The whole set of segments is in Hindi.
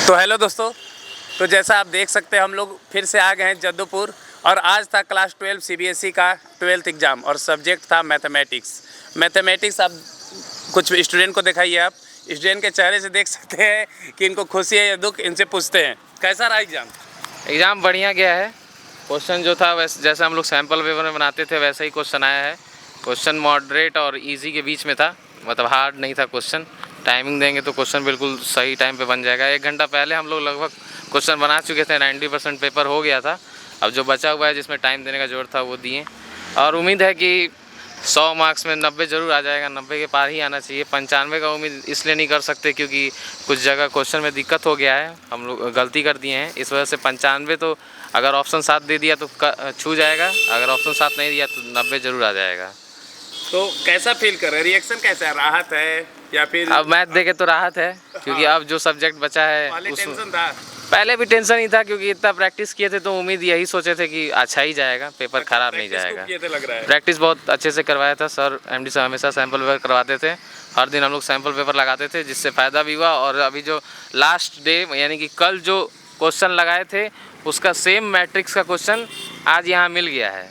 तो हेलो दोस्तों, तो जैसा आप देख सकते हैं हम लोग फिर से आ गए हैं जद्दूपुर। और आज था क्लास 12 सीबीएसई का 12th एग्ज़ाम और सब्जेक्ट था मैथमेटिक्स। आप कुछ स्टूडेंट को दिखाइए। आप स्टूडेंट के चेहरे से देख सकते हैं कि इनको खुशी है या दुख, इनसे पूछते हैं कैसा रहा एग्ज़ाम बढ़िया गया है। क्वेश्चन जो था वैसे जैसे हम लोग सैम्पल पेपर में बनाते थे वैसा ही क्वेश्चन आया है। क्वेश्चन मॉडरेट और इजी के बीच में था, मतलब हार्ड नहीं था क्वेश्चन। टाइमिंग देंगे तो क्वेश्चन बिल्कुल सही टाइम पे बन जाएगा। 1 घंटा पहले हम लोग लगभग क्वेश्चन बना चुके थे, 90% पेपर हो गया था। अब जो बचा हुआ है जिसमें टाइम देने का ज़रूरत था वो दिए, और उम्मीद है कि 100 मार्क्स में 90 ज़रूर आ जाएगा। 90 के पार ही आना चाहिए। 95 का उम्मीद इसलिए नहीं कर सकते क्योंकि कुछ जगह क्वेश्चन में दिक्कत हो गया है, हम लोग गलती कर दिए हैं, इस वजह से 95 तो अगर ऑप्शन 7 दे दिया तो छू जाएगा, अगर ऑप्शन 7 नहीं दिया तो 90 ज़रूर आ जाएगा। तो कैसा फील कर रहे हैं? रिएक्शन कैसा है? राहत है या फिर अब मैथ देखे तो राहत है क्योंकि अब जो सब्जेक्ट बचा है टेंशन था? पहले भी टेंशन ही था क्योंकि इतना प्रैक्टिस किए थे तो उम्मीद यही सोचे थे कि अच्छा ही जाएगा, पेपर ख़राब नहीं जाएगा। लग रहा है प्रैक्टिस बहुत अच्छे से करवाया था सर। एमडी साहब हमेशा सैम्पल पेपर करवाते थे, हर दिन हम लोग सैम्पल पेपर लगाते थे, जिससे फ़ायदा भी हुआ। और अभी जो लास्ट डे यानी कि कल जो क्वेश्चन लगाए थे उसका सेम मैट्रिक्स का क्वेश्चन आज यहाँ मिल गया है।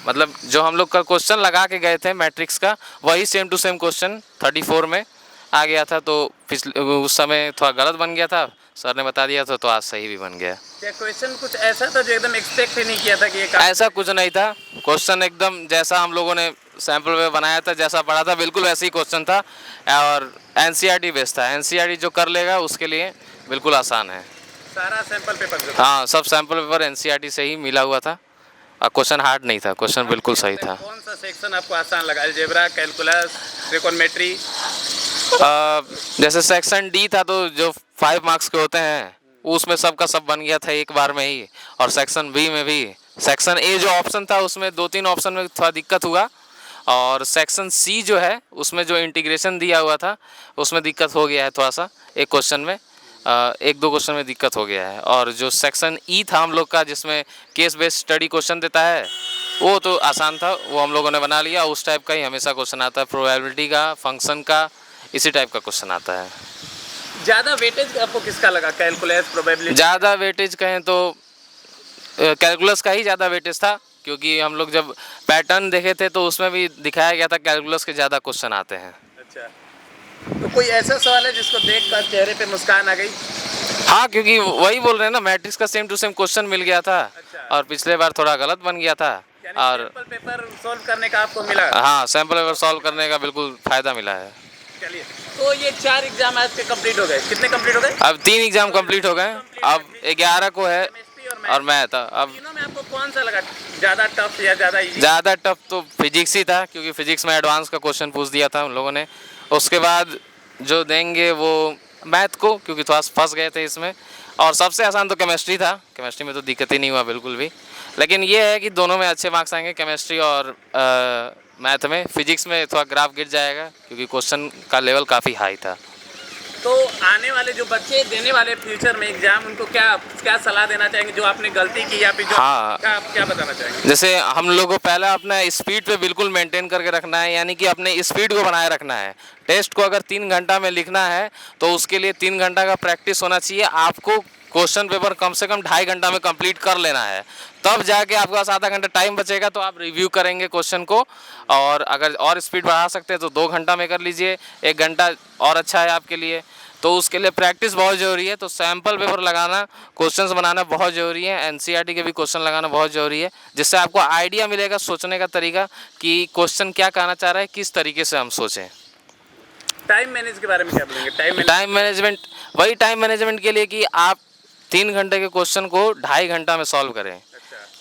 मतलब जो हम लोग का क्वेश्चन लगा के गए थे मैट्रिक्स का वही सेम टू सेम क्वेश्चन 34 में आ गया था। तो पिछले उस समय थोड़ा गलत बन गया था, सर ने बता दिया था, तो आज सही भी बन गया। क्या क्वेश्चन कुछ ऐसा था जो एकदम एक्सपेक्ट ही नहीं किया था कि ये ऐसा कुछ नहीं था। क्वेश्चन एकदम जैसा हम लोगों ने सैम्पल में बनाया था, जैसा पढ़ा था बिल्कुल वैसे ही क्वेश्चन था। और एनसीईआरटी बेस्ड था। एनसीईआरटी जो कर लेगा उसके लिए बिल्कुल आसान है। सारा सैम्पल पेपर? हाँ, सब सैम्पल पेपर एनसीईआरटी से ही मिला हुआ था और क्वेश्चन हार्ड नहीं था, क्वेश्चन बिल्कुल सही था। कौन सा सेक्शन आपको आसान लगा? Algebra, calculus, trigonometry? जैसे सेक्शन डी था तो जो 5 मार्क्स के होते हैं उसमें सबका सब बन गया था एक बार में ही। और सेक्शन बी में भी, सेक्शन ए जो ऑप्शन था उसमें 2-3 ऑप्शन में थोड़ा दिक्कत हुआ। और सेक्शन सी जो है उसमें जो इंटीग्रेशन दिया हुआ था उसमें दिक्कत हो गया है थोड़ा सा, एक क्वेश्चन में 1-2 क्वेश्चन में दिक्कत हो गया है। और जो सेक्शन ई था हम लोग का जिसमें केस बेस्ड स्टडी क्वेश्चन देता है वो तो आसान था, वो हम लोगों ने बना लिया। उस टाइप का ही हमेशा क्वेश्चन आता है, प्रोबेबिलिटी का, फंक्शन का, इसी टाइप का क्वेश्चन आता है। ज़्यादा वेटेज आपको किसका लगा? Calculus, probability? ज़्यादा वेटेज कहें तो कैलकुलस का ही ज़्यादा वेटेज था क्योंकि हम लोग जब पैटर्न देखे थे तो उसमें भी दिखाया गया था कैलकुलस के ज़्यादा क्वेश्चन आते हैं। अच्छा, तो कोई ऐसा सवाल है जिसको देख कर चेहरे पे मुस्कान आ गई? हाँ, क्योंकि वही बोल रहे हैं ना, मैट्रिक्स का सेम टू सेम क्वेश्चन मिल गया था। अच्छा। और पिछले बार थोड़ा गलत बन गया था। और सैंपल पेपर सॉल्व करने का आपको मिला? हाँ, सैम्पल पेपर सॉल्व करने का बिल्कुल फ़ायदा मिला है। चलिए, तो ये 4 एग्जाम आज के कंप्लीट हो गए। कितने कंप्लीट हो गए? अब 3 एग्जाम कंप्लीट हो गए, अब 11 को है और मैथ। अब तीनों में आपको कौन सा लगा ज़्यादा टफ या ज़्यादा इजी? ज़्यादा टफ तो फिजिक्स ही था क्योंकि फिजिक्स में एडवांस का क्वेश्चन पूछ दिया था उन लोगों ने। उसके बाद जो देंगे वो मैथ को, क्योंकि थोड़ा फंस गए थे इसमें। और सबसे आसान तो केमिस्ट्री था, केमिस्ट्री में तो दिक्कत ही नहीं हुआ बिल्कुल भी। लेकिन ये है कि दोनों में अच्छे मार्क्स आएंगे, केमिस्ट्री और मैथ में। फिजिक्स में थोड़ा ग्राफ गिर जाएगा क्योंकि क्वेश्चन का लेवल काफ़ी हाई था। तो आने वाले जो बच्चे देने वाले फ्यूचर में एग्जाम, उनको क्या सलाह देना चाहेंगे जो आपने गलती की या फिर जो हाँ, क्या बताना चाहेंगे? जैसे हम लोगों को पहला अपना स्पीड पे बिल्कुल मेंटेन करके रखना है, यानी कि अपने स्पीड को बनाए रखना है। टेस्ट को अगर 3 घंटा में लिखना है तो उसके लिए 3 घंटा का प्रैक्टिस होना चाहिए। आपको क्वेश्चन पेपर कम से कम 2.5 घंटा में कंप्लीट कर लेना है, तब जाके आपके पास आधा घंटा टाइम बचेगा तो आप रिव्यू करेंगे क्वेश्चन को। और अगर और स्पीड बढ़ा सकते हैं तो 2 घंटा में कर लीजिए, 1 घंटा और अच्छा है आपके लिए। तो उसके लिए प्रैक्टिस बहुत ज़रूरी है। तो सैम्पल पेपर लगाना, क्वेश्चंस बनाना बहुत ज़रूरी है। एनसीईआरटी के भी क्वेश्चन लगाना बहुत ज़रूरी है, जिससे आपको आइडिया मिलेगा सोचने का तरीका कि क्वेश्चन क्या कहना चाह रहा है, किस तरीके से हम सोचें। टाइम मैनेज के बारे में क्या बोलेंगे? टाइम मैनेजमेंट, वही टाइम मैनेजमेंट के लिए कि आप 3 घंटे के क्वेश्चन को 2.5 घंटा में सॉल्व करें।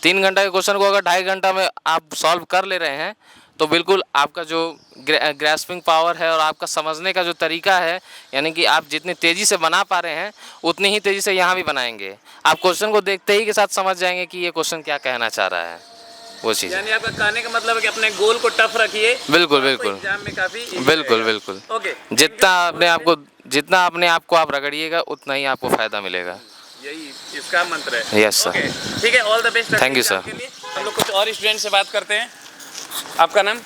3 घंटा के क्वेश्चन को अगर 2.5 घंटा में आप सॉल्व कर ले रहे हैं तो बिल्कुल आपका जो ग्रैस्पिंग पावर है और आपका समझने का जो तरीका है, यानी कि आप जितनी तेज़ी से बना पा रहे हैं उतनी ही तेज़ी से यहाँ भी बनाएंगे। आप क्वेश्चन को देखते ही के साथ समझ जाएंगे कि ये क्वेश्चन क्या कहना चाह रहा है, वो चीज़। यानी आपका कहने का मतलब है कि अपने गोल को टफ रखिए। बिल्कुल बिल्कुल एग्जाम में काफ़ी बिल्कुल बिल्कुल। ओके, जितना अपने आप को आप रगड़िएगा उतना ही आपको फ़ायदा मिलेगा। यही इसका मंत्र है। Yes sir. ठीक है, all the best. Thank you sir. हम लोग कुछ और स्टूडेंट से बात करते हैं। आपका नाम?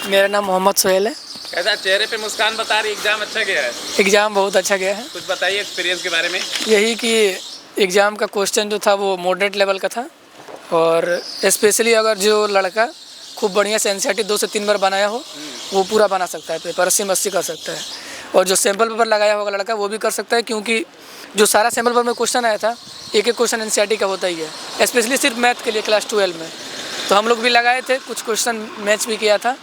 मेरा नाम मोहम्मद सोहेल है। कैसा चेहरे पे मुस्कान बता रही, एग्जाम अच्छा गया है? एग्ज़ाम बहुत अच्छा गया है। कुछ बताइए एक्सपीरियंस के बारे में। यही कि एग्ज़ाम का क्वेश्चन जो था वो मॉडरेट लेवल का था, और स्पेशली अगर जो लड़का खूब बढ़िया से एनसीईआरटी 2 से 3 बार बनाया हो वो पूरा बना सकता है, पेपर 80 कर सकता है। और जो सैम्पल पेपर लगाया होगा लड़का वो भी कर सकता है, क्योंकि जो सारा सैम्पल पेपर में क्वेश्चन आया था एक क्वेश्चन एनसीईआरटी का होता ही है, स्पेशली सिर्फ मैथ के लिए क्लास 12 में। तो हम लोग भी लगाए थे, कुछ क्वेश्चन मैच भी किया था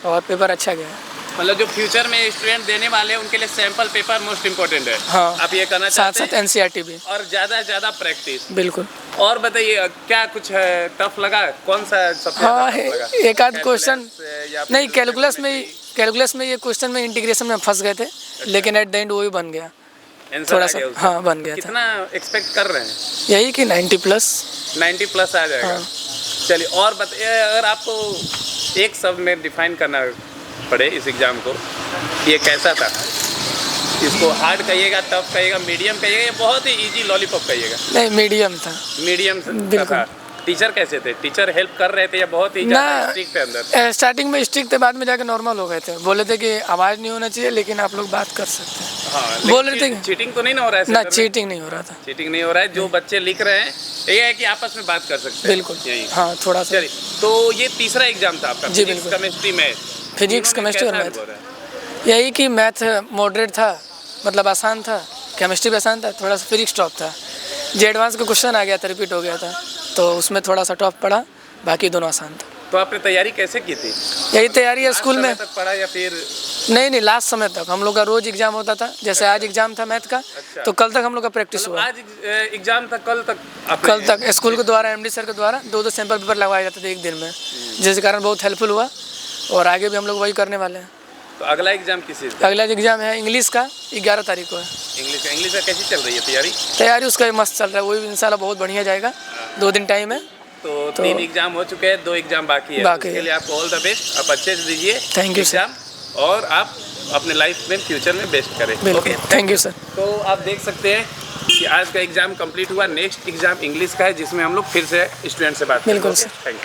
और पेपर अच्छा गया। मतलब जो फ्यूचर में स्टूडेंट देने वाले हैं उनके लिए सैंपल पेपर मोस्ट इम्पोर्टेंट है। हाँ, आप ये करना साथ चाहते साथ हैं? एनसीईआरटी भी। और ज़्यादा से ज़्यादा प्रैक्टिस। बिल्कुल। और बताइए क्या कुछ है टफ लगा, कौन सा सबसे हाँ, ज़्यादा टफ लगा? एक आध क्वेश्चन या फिर नहीं, कैलकुलस में ये क्वेश्चन में इंटीग्रेशन में फंस गए थे, लेकिन एट द एंड वो भी बन गया आंसर थोड़ा आ सा। गया उसका? हाँ, बन गया था। कितना एक्सपेक्ट कर रहे हैं? यही कि 90+। 90+ आ जाएगा। हाँ। चलिए और बताइए, अगर आपको एक शब्द में डिफाइन करना पड़े इस एग्ज़ाम को, ये कैसा था? इसको हार्ड कहिएगा, टफ कहिएगा, मीडियम कहिएगा या बहुत ही इजी लॉलीपॉप कहिएगा? नहीं, मीडियम था। मीडियम बिल्कुल। था। टीचर कैसे थे? टीचर हेल्प कर रहे थे या बहुत ही ज़्यादा स्ट्रिक्ट थे अंदर? स्टार्टिंग में स्ट्रिक्ट थे, बाद में जाके नॉर्मल हो गए थे। बोले थे कि आवाज़ नहीं होना चाहिए, लेकिन आप लोग बात कर सकते हैं। हाँ, बोल रहे थे चीटिंग तो नहीं ना हो रहा है? ना, सेंटर में? चीटिंग नहीं हो रहा था। चीटिंग नहीं हो रहा है, जो बच्चे लिख रहे हैं ये है कि आपस में बात कर सकते हैं। बिल्कुल। यही। हाँ, थोड़ा सा। चलिए, तो ये तीसरा एग्जाम था आपका? जी, फिजिक्स, बिल्कुल। Chemistry, math. फिजिक्स, केमिस्ट्री और मैथ। यही कि मैथ मॉडरेट था, मतलब आसान था। केमिस्ट्री भी आसान था, थोड़ा सा फिजिक्स टॉप था। जो एडवांस का क्वेश्चन आ गया था, रिपीट हो गया था, तो उसमें थोड़ा सा टॉप पड़ा, बाकी दोनों आसान था। तो आपने तैयारी कैसे की थी? यही तैयारी है स्कूल में। लास्ट समय तक पढ़ा या फिर? नहीं, लास्ट समय तक हम लोग का रोज एग्जाम होता था। जैसे आज एग्जाम था मैथ का, अच्छा। तो कल तक हम लोग का प्रैक्टिस मतलब हुआ। आज एग्जाम था, कल तक आपने? कल तक स्कूल के द्वारा, एमडी सर के द्वारा 2-2 सैंपल पेपर लगवाए जाते थे एक दिन में, जिसके कारण बहुत हेल्पफुल हुआ, और आगे भी हम लोग वही करने वाले हैं। तो अगला एग्जाम किस चीज़ का? अगला एग्जाम है इंग्लिश का, 11 तारीख को है। इंग्लिश का कैसी चल रही है तैयारी? तैयारी उसका भी मस्त चल रहा है, वो भी इंशाल्लाह बहुत बढ़िया जाएगा। 2 दिन टाइम है। तो 3 एग्जाम हो चुके हैं, 2 एग्जाम बाकी है। उसके लिए आपको ऑल द बेस्ट, आप अच्छे से दीजिए थैंक यू एग्जाम, और आप अपने लाइफ में फ्यूचर में बेस्ट करें। बिल्कुल, थैंक यू सर। तो आप देख सकते हैं कि आज का एग्जाम कंप्लीट हुआ। नेक्स्ट एग्जाम इंग्लिश का है, जिसमें हम लोग फिर से स्टूडेंट से बात करेंगे। बिल्कुल सर। Thank you.